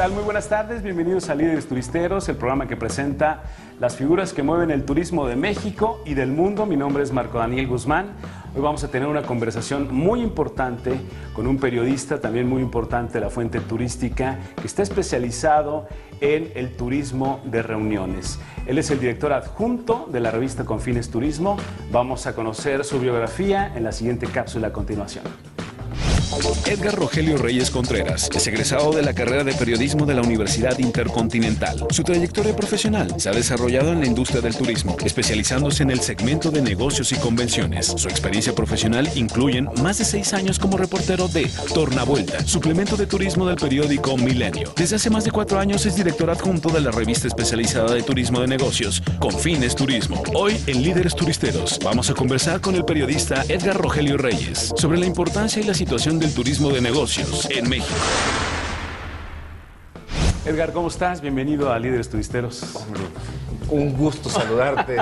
tal? Muy buenas tardes, bienvenidos a Líderes Turisteros, el programa que presenta las figuras que mueven el turismo de México y del mundo. Mi nombre es Marco Daniel Guzmán. Hoy vamos a tener una conversación muy importante con un periodista también muy importante de la fuente turística que está especializado en el turismo de reuniones. Él es el director adjunto de la revista Confines Turismo. Vamos a conocer su biografía en la siguiente cápsula a continuación. Edgar Rogelio Reyes Contreras es egresado de la carrera de periodismo de la Universidad Intercontinental. Su trayectoria profesional se ha desarrollado en la industria del turismo, especializándose en el segmento de negocios y convenciones. Su experiencia profesional incluyen más de 6 años como reportero de Tornavuelta, suplemento de turismo del periódico Milenio. Desde hace más de 4 años es director adjunto de la revista especializada de turismo de negocios, Confines Turismo. Hoy, en Líderes Turisteros, vamos a conversar con el periodista Edgar Rogelio Reyes sobre la importancia y la situación del turismo de negocios en México. Edgar, ¿cómo estás? Bienvenido a Líderes Turisteros. Un gusto saludarte.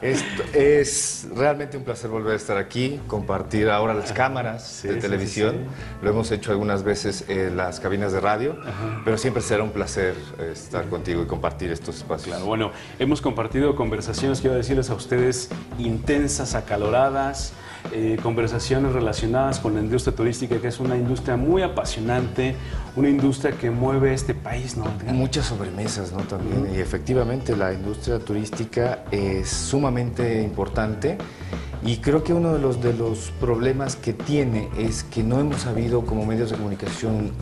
Es realmente un placer volver a estar aquí, compartir ahora las cámaras de televisión. Sí. Lo hemos hecho algunas veces en las cabinas de radio, pero siempre será un placer estar contigo y compartir estos espacios. Claro, bueno, hemos compartido conversaciones, quiero decirles a ustedes, intensas, acaloradas, conversaciones relacionadas con la industria turística, que es una industria muy apasionante, una industria que mueve este país, ¿no? Muchas sobremesas, ¿no? También, y efectivamente la industria turística es sumamente importante y creo que uno de los problemas que tiene es que no hemos sabido como medios de comunicación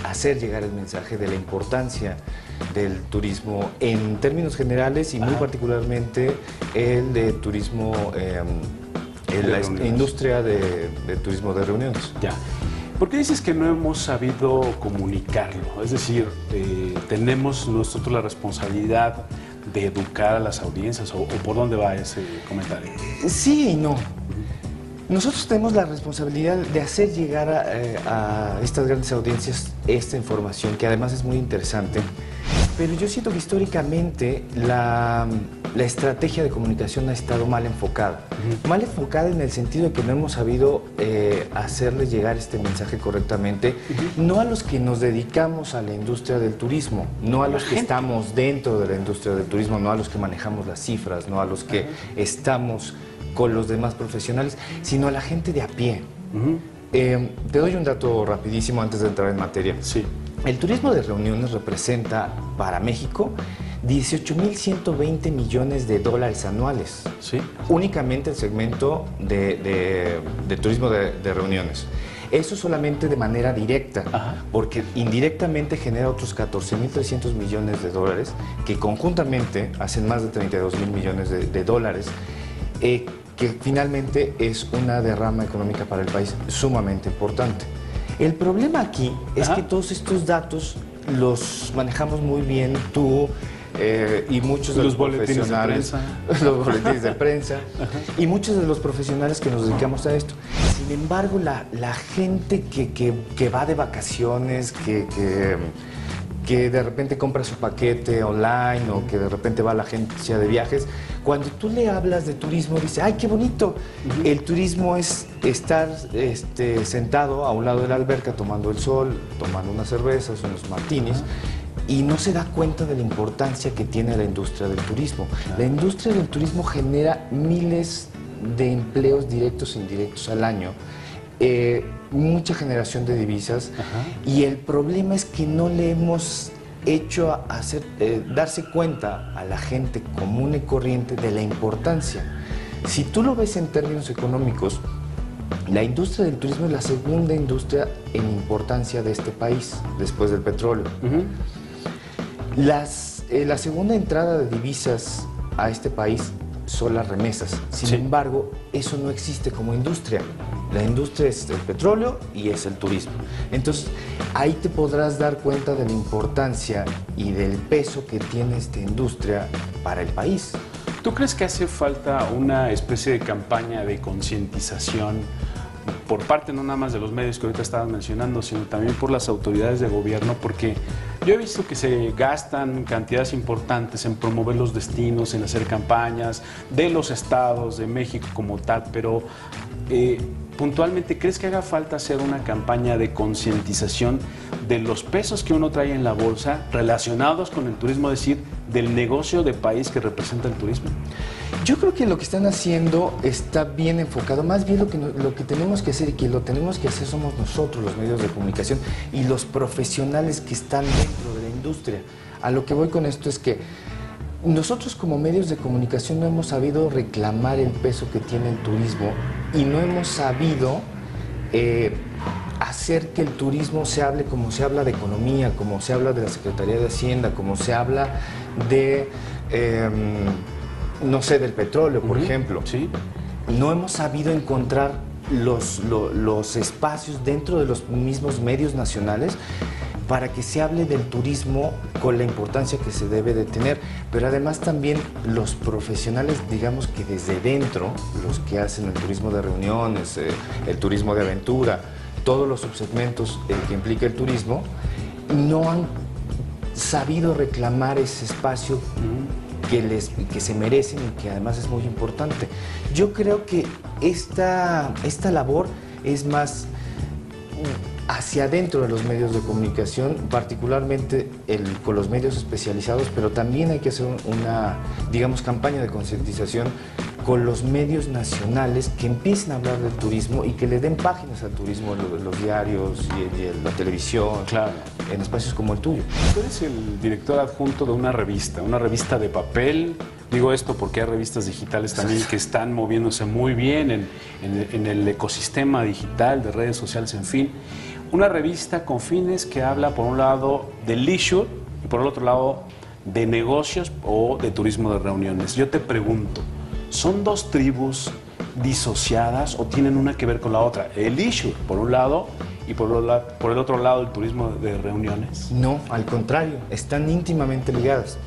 hacer llegar el mensaje de la importancia del turismo en términos generales y muy particularmente el de turismo la industria de turismo de reuniones. Ya. ¿Por qué dices que no hemos sabido comunicarlo? Es decir, ¿tenemos nosotros la responsabilidad de educar a las audiencias o por dónde va ese comentario? Sí y no. Nosotros tenemos la responsabilidad de hacer llegar a estas grandes audiencias esta información, que además es muy interesante. Pero yo siento que históricamente la estrategia de comunicación ha estado mal enfocada. Mal enfocada en el sentido de que no hemos sabido hacerle llegar este mensaje correctamente, no a los que nos dedicamos a la industria del turismo, no a los que estamos dentro de la industria del turismo, no a los que manejamos las cifras, no a los que estamos con los demás profesionales, sino a la gente de a pie. Te doy un dato rapidísimo antes de entrar en materia. Sí. El turismo de reuniones representa para México 18.120 millones de dólares anuales. Sí. Únicamente el segmento de turismo de reuniones. Eso solamente de manera directa, porque indirectamente genera otros 14.300 millones de dólares, que conjuntamente hacen más de 32.000 millones de dólares, que finalmente es una derrama económica para el país sumamente importante. El problema aquí es que todos estos datos los manejamos muy bien tú y muchos de los profesionales, los boletines de prensa y muchos de los profesionales que nos dedicamos a esto. Sin embargo, la gente que va de vacaciones, que de repente compra su paquete online o que de repente va a la agencia de viajes, cuando tú le hablas de turismo dice, ¡ay, qué bonito! El turismo es estar sentado a un lado de la alberca tomando el sol, tomando unas cervezas, unos martinis, y no se da cuenta de la importancia que tiene la industria del turismo. La industria del turismo genera miles de empleos directos e indirectos al año. Mucha generación de divisas y el problema es que no le hemos hecho darse cuenta a la gente común y corriente de la importancia. Si tú lo ves en términos económicos, la industria del turismo es la segunda industria en importancia de este país, después del petróleo. La segunda entrada de divisas a este país son las remesas. Sin embargo, eso no existe como industria. La industria es el petróleo y es el turismo. Entonces, ahí te podrás dar cuenta de la importancia y del peso que tiene esta industria para el país. ¿Tú crees que hace falta una especie de campaña de concientización por parte no nada más de los medios que ahorita estabas mencionando, sino también por las autoridades de gobierno? Porque Yo he visto que se gastan cantidades importantes en promover los destinos, en hacer campañas de los estados, de México como tal, pero puntualmente, ¿crees que haga falta hacer una campaña de concientización de los pesos que uno trae en la bolsa relacionados con el turismo, es decir, del negocio de país que representa el turismo? Yo creo que lo que están haciendo está bien enfocado. Más bien lo que tenemos que hacer, y que lo tenemos que hacer, somos nosotros, los medios de comunicación y los profesionales que están dentro de la industria. A lo que voy con esto es que nosotros como medios de comunicación no hemos sabido reclamar el peso que tiene el turismo y no hemos sabido hacer que el turismo se hable como se habla de economía, como se habla de la Secretaría de Hacienda, como se habla de, no sé, del petróleo, por ejemplo. Sí. No hemos sabido encontrar los espacios dentro de los mismos medios nacionales para que se hable del turismo con la importancia que se debe de tener, pero además también los profesionales, digamos que desde dentro, los que hacen el turismo de reuniones, el turismo de aventura, todos los subsegmentos que implica el turismo, no han sabido reclamar ese espacio que se merecen y que además es muy importante. Yo creo que esta labor es más hacia adentro de los medios de comunicación, particularmente con los medios especializados, pero también hay que hacer una, digamos, campaña de concientización con los medios nacionales que empiecen a hablar del turismo y que le den páginas al turismo, los diarios y la televisión, claro, en espacios como el tuyo. Tú eres el director adjunto de una revista de papel. Digo esto porque hay revistas digitales también que están moviéndose muy bien en el ecosistema digital, de redes sociales, en fin. Una revista con fines que habla, por un lado, de leisure y por el otro lado, de negocios o de turismo de reuniones. Yo te pregunto, ¿son dos tribus disociadas o tienen una que ver con la otra? El leisure, por un lado, y por el otro lado, el turismo de reuniones. No, al contrario, están íntimamente ligadas.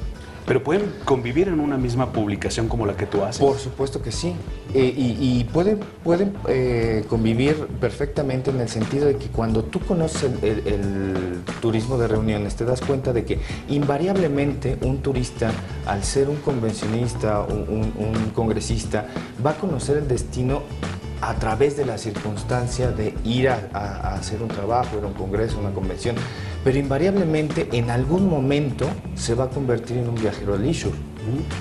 ¿Pero pueden convivir en una misma publicación como la que tú haces? Por supuesto que sí. Y pueden convivir perfectamente en el sentido de que cuando tú conoces el turismo de reuniones, te das cuenta de que invariablemente un turista, al ser un convencionista, un congresista, va a conocer el destino a través de la circunstancia de ir a hacer un trabajo, ir a un congreso, una convención, pero invariablemente en algún momento se va a convertir en un viajero de leisure.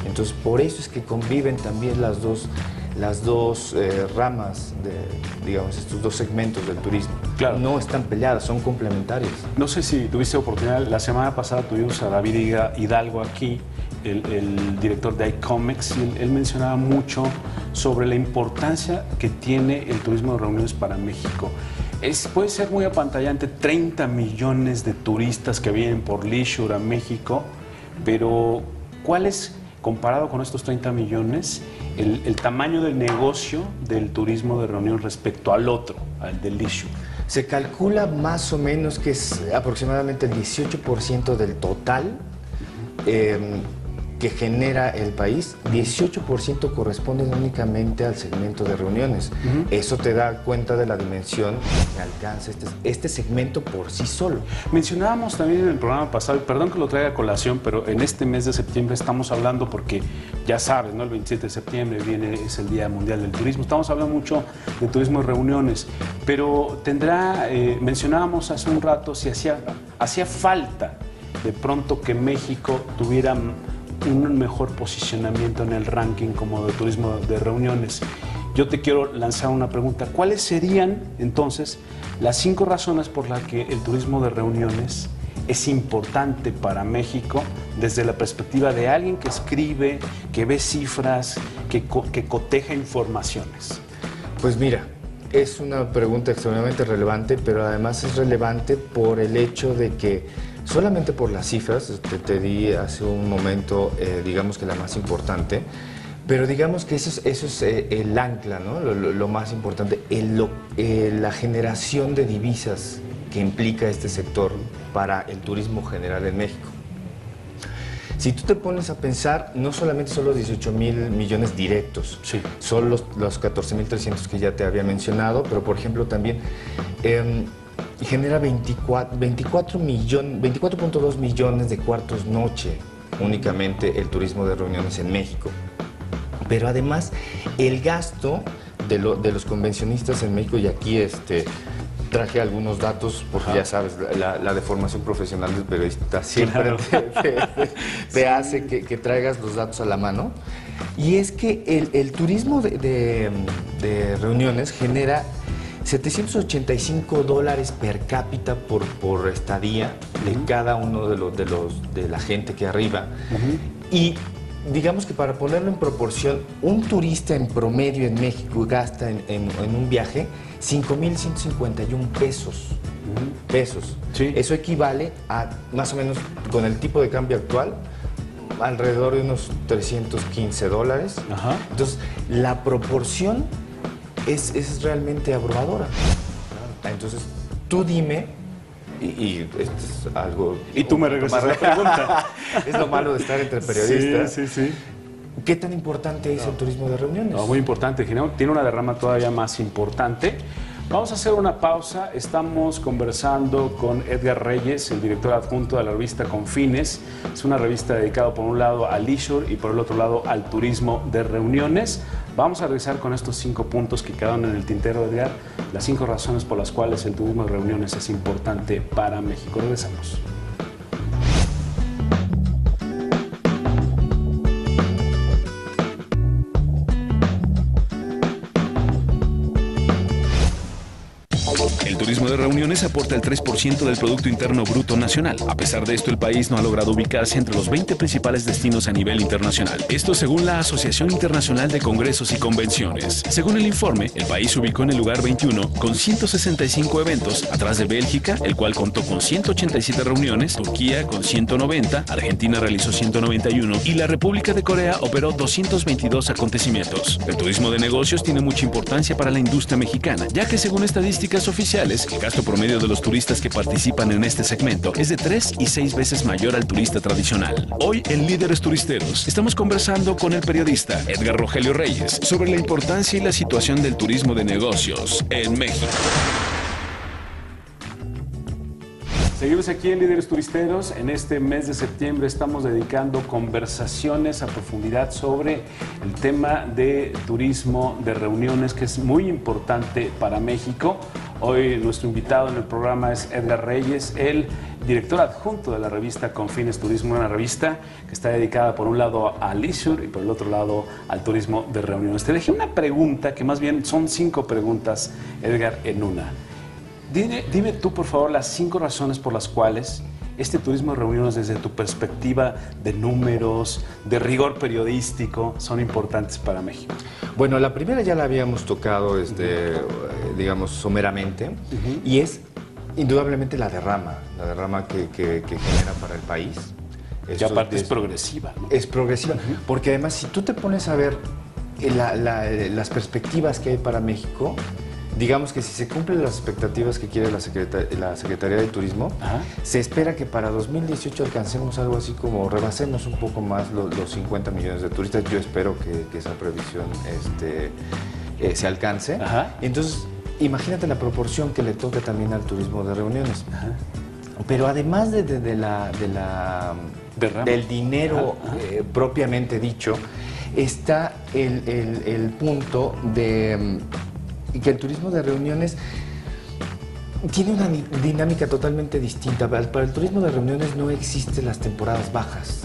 Entonces, por eso es que conviven también las dos ramas, digamos, estos dos segmentos del turismo. Claro. No están peleadas, son complementarias. No sé si tuviste oportunidad, la semana pasada tuvimos a David Hidalgo aquí, el director de iComics, y él mencionaba mucho sobre la importancia que tiene el turismo de reuniones para México. Puede ser muy apantallante, 30 millones de turistas que vienen por leisure a México, pero ¿cuál es, comparado con estos 30 millones, el tamaño del negocio del turismo de reunión respecto al otro, al del leisure? Se calcula más o menos que es aproximadamente el 18% del total que genera el país. 18% corresponden únicamente al segmento de reuniones. Eso te da cuenta de la dimensión que alcanza este segmento por sí solo. Mencionábamos también en el programa pasado, y perdón que lo traiga a colación, pero en este mes de septiembre estamos hablando, porque ya sabes, ¿no? El 27 de septiembre es el Día Mundial del Turismo. Estamos hablando mucho de turismo de reuniones, pero mencionábamos hace un rato si hacía falta de pronto que México tuviera un mejor posicionamiento en el ranking como de turismo de reuniones. Yo te quiero lanzar una pregunta. ¿Cuáles serían entonces las 5 razones por las que el turismo de reuniones es importante para México desde la perspectiva de alguien que escribe, que ve cifras, que coteja informaciones? Pues mira, es una pregunta extremadamente relevante, pero además es relevante por el hecho de que solamente por las cifras, te di hace un momento, digamos que la más importante, pero digamos que eso es el ancla, ¿no? Lo más importante, la generación de divisas que implica este sector para el turismo general en México. Si tú te pones a pensar, no solamente son los 18,000 millones directos, sí, son los 14,300 que ya te había mencionado, pero por ejemplo también genera 24.2 millones de cuartos noche únicamente el turismo de reuniones en México. Pero además el gasto de los convencionistas en México, y aquí traje algunos datos porque ya sabes, la deformación profesional del periodista siempre te hace que traigas los datos a la mano. Y es que el turismo de reuniones genera $785 per cápita por estadía de cada uno de la gente que arriba. Y digamos que para ponerlo en proporción, un turista en promedio en México gasta en un viaje 5,151 pesos. Sí. Eso equivale a, más o menos, con el tipo de cambio actual, alrededor de unos $315. Entonces, la proporción es realmente abrumadora. Entonces, tú dime, y esto es algo... Y tú me regresas la pregunta. Es lo malo de estar entre periodistas. Sí. ¿Qué tan importante es el turismo de reuniones? No, muy importante. Tiene una derrama todavía más importante. Vamos a hacer una pausa. Estamos conversando con Edgar Reyes, el director adjunto de la revista Confines. Es una revista dedicada por un lado al leisure y por el otro lado al turismo de reuniones. Vamos a regresar con estos 5 puntos que quedaron en el tintero, Edgar. Las 5 razones por las cuales el turismo de reuniones es importante para México. Regresamos. El turismo de reuniones aporta el 3% del Producto Interno Bruto Nacional. A pesar de esto, el país no ha logrado ubicarse entre los 20 principales destinos a nivel internacional. Esto según la Asociación Internacional de Congresos y Convenciones. Según el informe, el país se ubicó en el lugar 21 con 165 eventos, atrás de Bélgica, el cual contó con 187 reuniones, Turquía con 190, Argentina realizó 191 y la República de Corea operó 222 acontecimientos. El turismo de negocios tiene mucha importancia para la industria mexicana, ya que según estadísticas oficiales, el gasto promedio de los turistas que participan en este segmento es de 3 y 6 veces mayor al turista tradicional. Hoy en Líderes Turisteros estamos conversando con el periodista Edgar Rogelio Reyes sobre la importancia y la situación del turismo de negocios en México. Seguimos aquí en Líderes Turisteros. En este mes de septiembre estamos dedicando conversaciones a profundidad sobre el tema de turismo de reuniones, que es muy importante para México. Hoy nuestro invitado en el programa es Edgar Reyes, el director adjunto de la revista Confines Turismo, una revista que está dedicada por un lado al leisure y por el otro lado al turismo de reuniones. Te dejé una pregunta que más bien son 5 preguntas, Edgar, en una. Dime tú, por favor, las 5 razones por las cuales este turismo de reuniones, desde tu perspectiva de números, de rigor periodístico, son importantes para México. Bueno, la primera ya la habíamos tocado, digamos, someramente, y es indudablemente la derrama que genera para el país. Que aparte es progresiva, ¿no? Es progresiva, porque además, si tú te pones a ver las perspectivas que hay para México, digamos que si se cumplen las expectativas que quiere la Secretaría de Turismo, se espera que para 2018 alcancemos algo así como, rebasemos un poco más los 50 millones de turistas. Yo espero que esa previsión se alcance. Entonces, imagínate la proporción que le toca también al turismo de reuniones. Pero además del dinero propiamente dicho, está el punto de que el turismo de reuniones tiene una dinámica totalmente distinta. Para el turismo de reuniones no existen las temporadas bajas,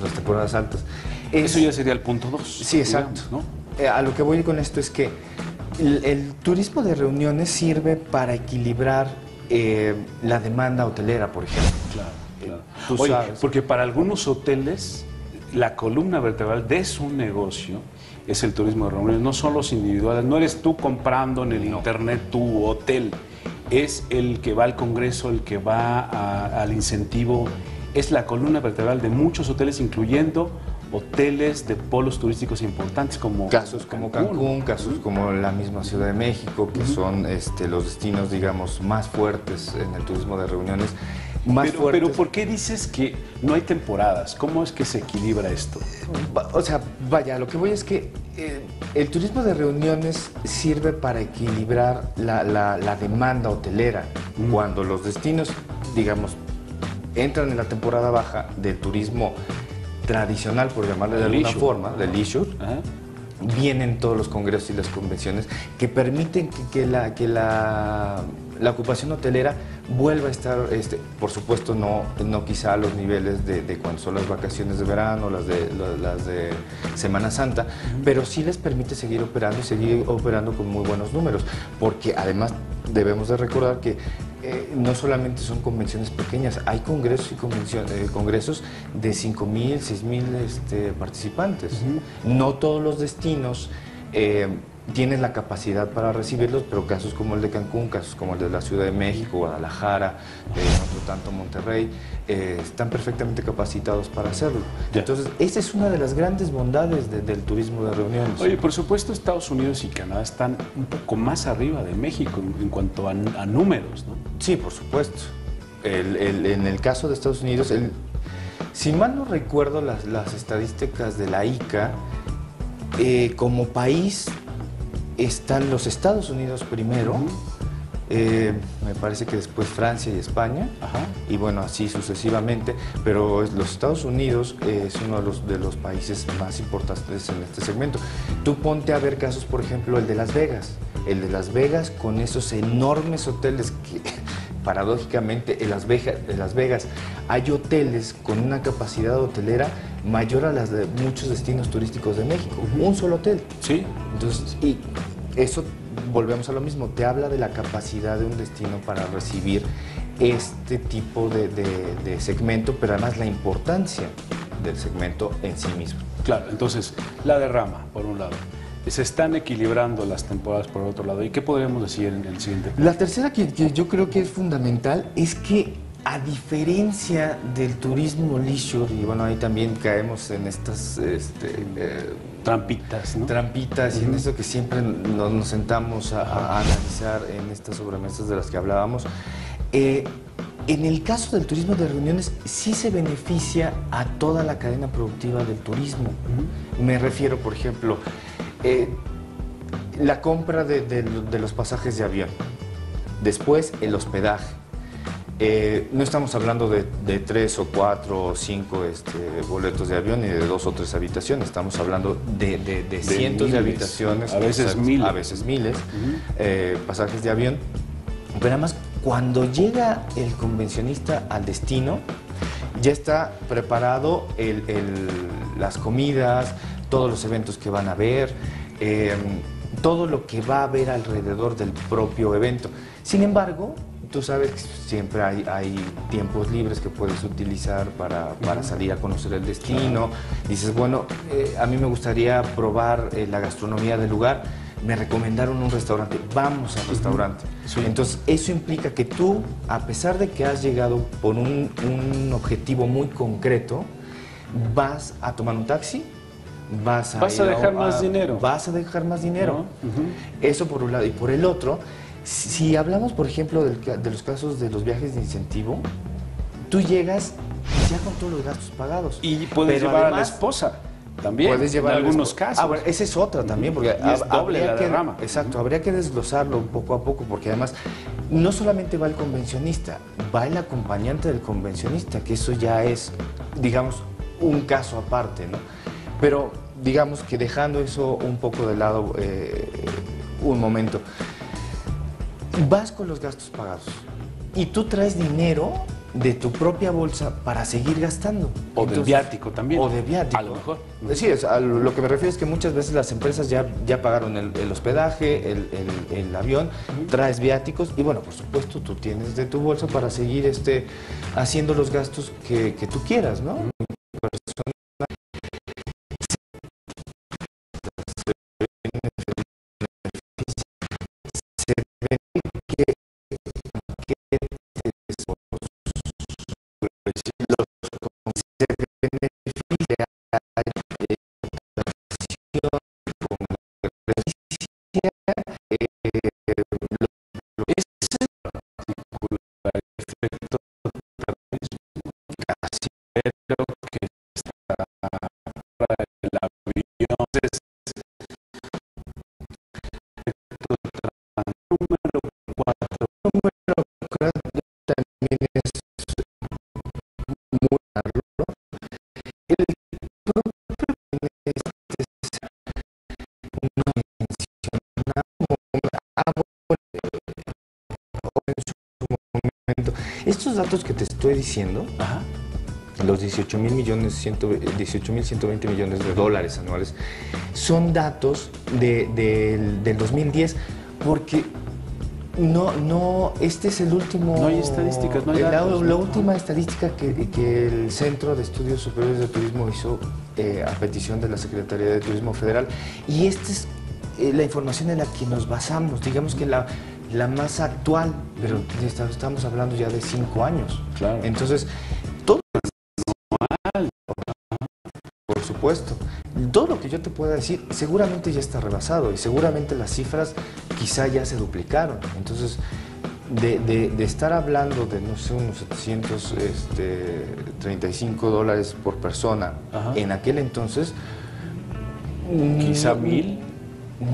las temporadas altas. Eso ya sería el punto 2. Sí, exacto. Digamos, ¿no? A lo que voy con esto es que el turismo de reuniones sirve para equilibrar la demanda hotelera, por ejemplo. Claro. Oye, porque para algunos hoteles la columna vertebral de su negocio es el turismo de reuniones, no son los individuales, no eres tú comprando en el internet tu hotel, es el que va al congreso, el que va al incentivo, es la columna vertebral de muchos hoteles, incluyendo hoteles de polos turísticos importantes como casos como Cancún, casos como la misma Ciudad de México, que son los destinos, digamos, más fuertes en el turismo de reuniones. Pero ¿por qué dices que no hay temporadas? ¿Cómo es que se equilibra esto? O sea, vaya, lo que voy es que el turismo de reuniones sirve para equilibrar la demanda hotelera. Cuando los destinos, digamos, entran en la temporada baja del turismo tradicional, por llamarle de alguna forma, del leisure, vienen todos los congresos y las convenciones que permiten que la ocupación hotelera vuelva a estar, por supuesto no quizá a los niveles de cuando son las vacaciones de verano, las de Semana Santa, pero sí les permite seguir operando y seguir operando con muy buenos números, porque además debemos de recordar que no solamente son convenciones pequeñas, hay congresos y congresos de 5,000, 6,000 participantes. No todos los destinos tienen la capacidad para recibirlos, pero casos como el de Cancún, casos como el de la Ciudad de México, Guadalajara, otro tanto Monterrey, están perfectamente capacitados para hacerlo. Entonces, esa es una de las grandes bondades del turismo de reuniones. Oye, por supuesto, Estados Unidos y Canadá están un poco más arriba de México en cuanto a números, ¿no? Sí, por supuesto. En el caso de Estados Unidos, si mal no recuerdo las estadísticas de la ICA, como país están los Estados Unidos primero, me parece que después Francia y España, y bueno, así sucesivamente, pero los Estados Unidos es uno de los países más importantes en este segmento. Tú ponte a ver casos, por ejemplo, el de Las Vegas. El de Las Vegas con esos enormes hoteles que, paradójicamente, en Las Vegas hay hoteles con una capacidad hotelera mayor a las de muchos destinos turísticos de México. Un solo hotel. Sí. Entonces, y eso, volvemos a lo mismo, te habla de la capacidad de un destino para recibir este tipo de segmento, pero además la importancia del segmento en sí mismo. Claro, entonces, la derrama, por un lado. Se están equilibrando las temporadas por otro lado. ¿Y qué podríamos decir en el siguiente punto? La tercera que yo creo que es fundamental es que, a diferencia del turismo leisure, y bueno, ahí también caemos en estas trampitas, ¿no? Trampitas, y en eso que siempre nos sentamos a analizar en estas sobremesas de las que hablábamos. En el caso del turismo de reuniones, sí se beneficia a toda la cadena productiva del turismo. Me refiero, por ejemplo, la compra de los pasajes de avión, después el hospedaje. No estamos hablando de 3 o 4 o 5 boletos de avión y de 2 o 3 habitaciones, estamos hablando de cientos miles, de habitaciones, a veces miles, pasajes de avión, pero además cuando llega el convencionista al destino, ya está preparado las comidas, todos los eventos que van a ver, todo lo que va a haber alrededor del propio evento. Sin embargo, tú sabes que siempre hay tiempos libres que puedes utilizar para salir a conocer el destino. Dices, bueno, a mí me gustaría probar la gastronomía del lugar. Me recomendaron un restaurante, vamos al restaurante. Sí. Entonces, eso implica que tú, a pesar de que has llegado por un objetivo muy concreto, vas a tomar un taxi, vas a dejar más dinero. Vas a dejar más dinero. Eso por un lado. Y por el otro, si hablamos, por ejemplo, de los casos de los viajes de incentivo, tú llegas ya con todos los gastos pagados. Y puedes llevar a la esposa también, puedes llevar en algunos casos. Bueno, esa es otra también, porque es doble la derrama. Exacto, habría que desglosarlo poco a poco, porque además no solamente va el convencionista, va el acompañante del convencionista, que eso ya es, digamos, un caso aparte, ¿no? Pero digamos que dejando eso un poco de lado un momento, vas con los gastos pagados y tú traes dinero de tu propia bolsa para seguir gastando. O del viático también. O de viático. A lo mejor. Sí, lo que me refiero es que muchas veces las empresas ya pagaron el hospedaje, el avión, traes viáticos y bueno, por supuesto tú tienes de tu bolsa para seguir haciendo los gastos que tú quieras, ¿no? Estos datos que te estoy diciendo, Ajá. los 18.120 millones de dólares anuales, son datos del 2010, porque este es el último... No hay estadísticas, no hay datos. La última estadística que el Centro de Estudios Superiores de Turismo hizo a petición de la Secretaría de Turismo Federal, y esta es la información en la que nos basamos, digamos que la más actual, pero estamos hablando ya de 5 años. Claro. Entonces, todo por supuesto. Todo lo que yo te pueda decir seguramente ya está rebasado, y seguramente las cifras quizá ya se duplicaron. Entonces, de estar hablando de, no sé, unos 735 dólares por persona, ajá, en aquel entonces... Quizá 1,000.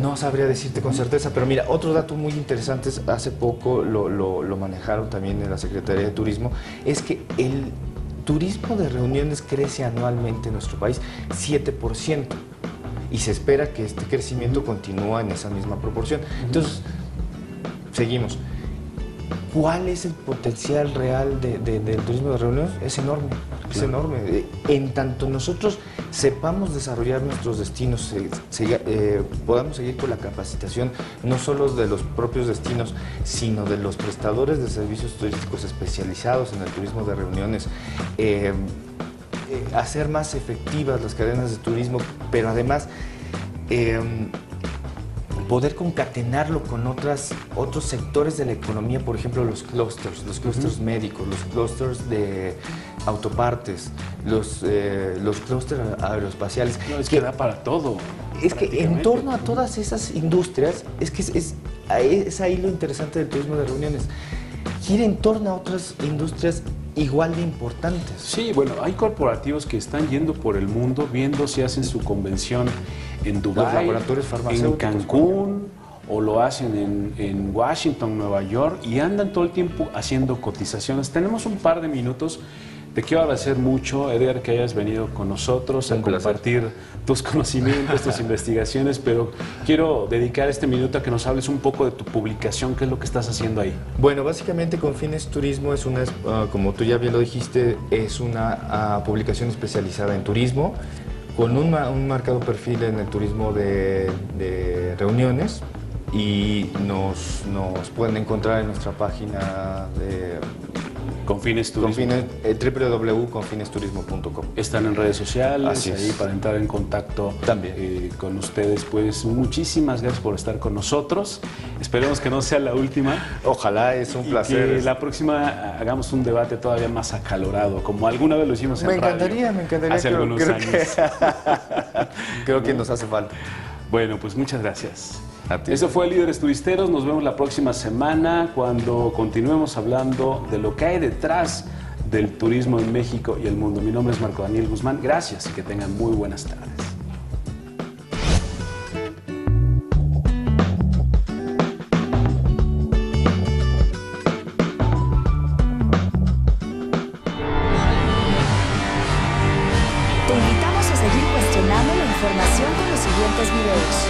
No sabría decirte con certeza, pero mira, otro dato muy interesante, hace poco lo manejaron también en la Secretaría de Turismo, es que el turismo de reuniones crece anualmente en nuestro país 7%, y se espera que este crecimiento continúe en esa misma proporción. Entonces, seguimos. ¿Cuál es el potencial real del turismo de reuniones? Es enorme, es enorme. En tanto nosotros sepamos desarrollar nuestros destinos, podamos seguir con la capacitación no solo de los propios destinos, sino de los prestadores de servicios turísticos especializados en el turismo de reuniones, hacer más efectivas las cadenas de turismo, pero además poder concatenarlo con otros sectores de la economía, por ejemplo los clústeres médicos, los clústeres de autopartes, los clústeres aeroespaciales. No, es que da para todo. Es que en torno a todas esas industrias, es ahí lo interesante del turismo de reuniones, gira en torno a otras industrias igual de importantes. Sí, bueno, hay corporativos que están yendo por el mundo viendo si hacen su convención en Dubái, los laboratorios farmacéuticos, en Cancún, o lo hacen en Washington, Nueva York, y andan todo el tiempo haciendo cotizaciones. Tenemos un par de minutos. Te quiero agradecer mucho, Edgar, que hayas venido con nosotros a compartir tus conocimientos, tus investigaciones, pero quiero dedicar este minuto a que nos hables un poco de tu publicación, qué es lo que estás haciendo ahí. Bueno, básicamente Confines Turismo es una, como tú ya bien lo dijiste, es una publicación especializada en turismo, con un marcado perfil en el turismo de reuniones, y nos pueden encontrar en nuestra página de Confines Turismo. www.confinesturismo.com. Están en redes sociales, ahí para entrar en contacto también con ustedes. Pues muchísimas gracias por estar con nosotros. Esperemos que no sea la última. Ojalá, es un placer. Que la próxima hagamos un debate todavía más acalorado, como alguna vez lo hicimos en radio. Me encantaría. Hace algunos años. Creo que nos hace falta. Bueno, pues muchas gracias. Eso fue Líderes Turisteros. Nos vemos la próxima semana cuando continuemos hablando de lo que hay detrás del turismo en México y el mundo. Mi nombre es Marco Daniel Guzmán. Gracias y que tengan muy buenas tardes. Te invitamos a seguir cuestionando la información con los siguientes videos.